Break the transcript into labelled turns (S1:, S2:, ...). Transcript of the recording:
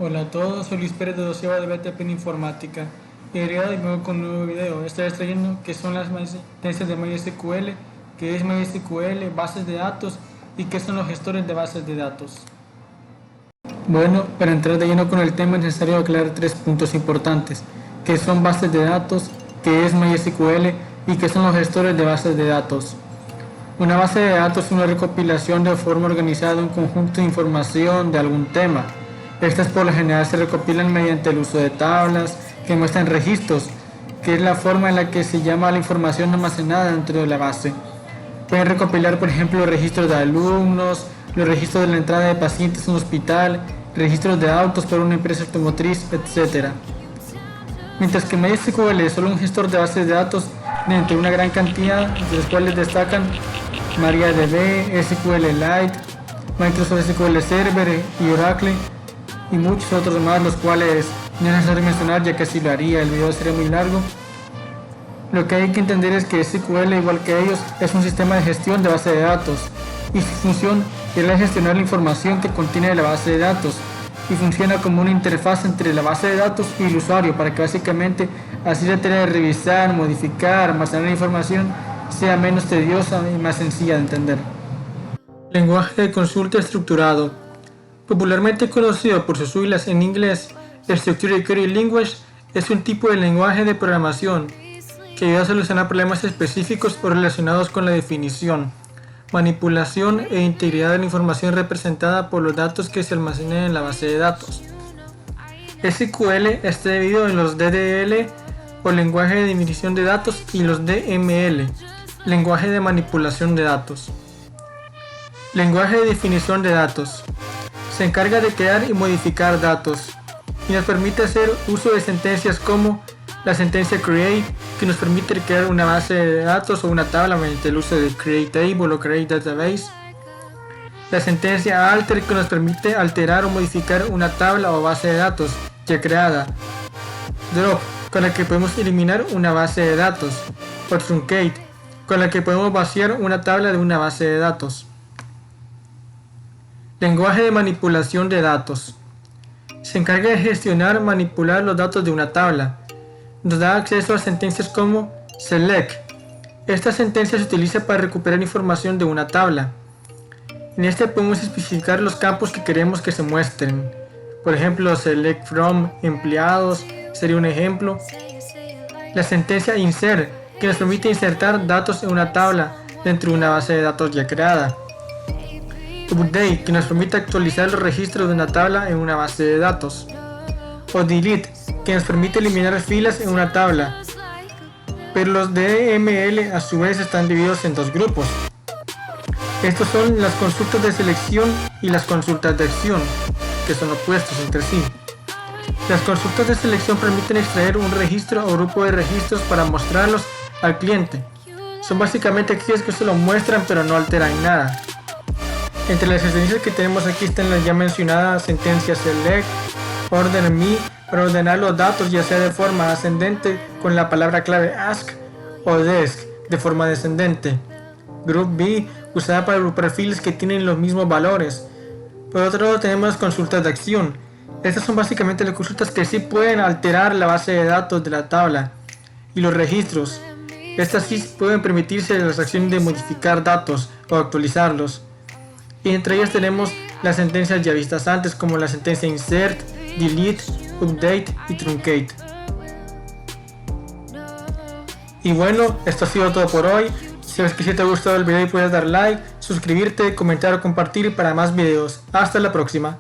S1: Hola a todos, soy Luis Pérez de Doceava de BTP en Informática y el día de hoy vengo con un nuevo video. Estaré trayendo qué son las sentencias de MySQL, qué es MySQL, bases de datos y qué son los gestores de bases de datos. Bueno, para entrar de lleno con el tema es necesario aclarar 3 puntos importantes: qué son bases de datos, qué es MySQL y qué son los gestores de bases de datos. Una base de datos es una recopilación de forma organizada de un conjunto de información de algún tema. Estas por lo general se recopilan mediante el uso de tablas que muestran registros, que es la forma en la que se llama la información almacenada dentro de la base. Pueden recopilar, por ejemplo, registros de alumnos, los registros de la entrada de pacientes en un hospital, registros de autos por una empresa automotriz, etc. Mientras que MySQL es solo un gestor de bases de datos dentro de una gran cantidad, de los cuales destacan MariaDB, SQLite, Microsoft SQL Server y Oracle, y muchos otros más, los cuales no es necesario mencionar ya que si lo haría el video sería muy largo. Lo que hay que entender es que SQL, igual que ellos, es un sistema de gestión de base de datos y su función es la de gestionar la información que contiene la base de datos y funciona como una interfaz entre la base de datos y el usuario para que básicamente así la tarea de revisar, modificar, almacenar la información sea menos tediosa y más sencilla de entender. Lenguaje de consulta estructurado. Popularmente conocido por sus siglas en inglés, Structured Query Language es un tipo de lenguaje de programación que ayuda a solucionar problemas específicos o relacionados con la definición, manipulación e integridad de la información representada por los datos que se almacenan en la base de datos. SQL está dividido en los DDL o lenguaje de definición de datos y los DML, lenguaje de manipulación de datos. Lenguaje de definición de datos. Se encarga de crear y modificar datos y nos permite hacer uso de sentencias como la sentencia create, que nos permite crear una base de datos o una tabla mediante el uso de create table o create database. La sentencia alter, que nos permite alterar o modificar una tabla o base de datos ya creada. Drop, con la que podemos eliminar una base de datos. O truncate, con la que podemos vaciar una tabla de una base de datos. Lenguaje de manipulación de datos. Se encarga de gestionar, manipular los datos de una tabla. Nos da acceso a sentencias como select. Esta sentencia se utiliza para recuperar información de una tabla. En esta podemos especificar los campos que queremos que se muestren. Por ejemplo, select from empleados sería un ejemplo. La sentencia insert, que nos permite insertar datos en una tabla dentro de una base de datos ya creada. Update, que nos permite actualizar los registros de una tabla en una base de datos. O delete, que nos permite eliminar filas en una tabla. Pero los DML a su vez están divididos en dos grupos. Estos son las consultas de selección y las consultas de acción, que son opuestos entre sí. Las consultas de selección permiten extraer un registro o grupo de registros para mostrarlos al cliente. Son básicamente aquellos que solo muestran pero no alteran nada. Entre las sentencias que tenemos aquí están las ya mencionadas sentencias select, order me, para ordenar los datos ya sea de forma ascendente con la palabra clave ask, o desc de forma descendente. Group B, usada para agrupar filas que tienen los mismos valores. Por otro lado tenemos las consultas de acción. Estas son básicamente las consultas que sí pueden alterar la base de datos de la tabla y los registros. Estas sí pueden permitirse las acciones de modificar datos o actualizarlos. Y entre ellas tenemos las sentencias ya vistas antes, como la sentencia insert, delete, update y truncate. Y bueno, esto ha sido todo por hoy. Si ves que si te ha gustado el video puedes dar like, suscribirte, comentar o compartir para más videos. Hasta la próxima.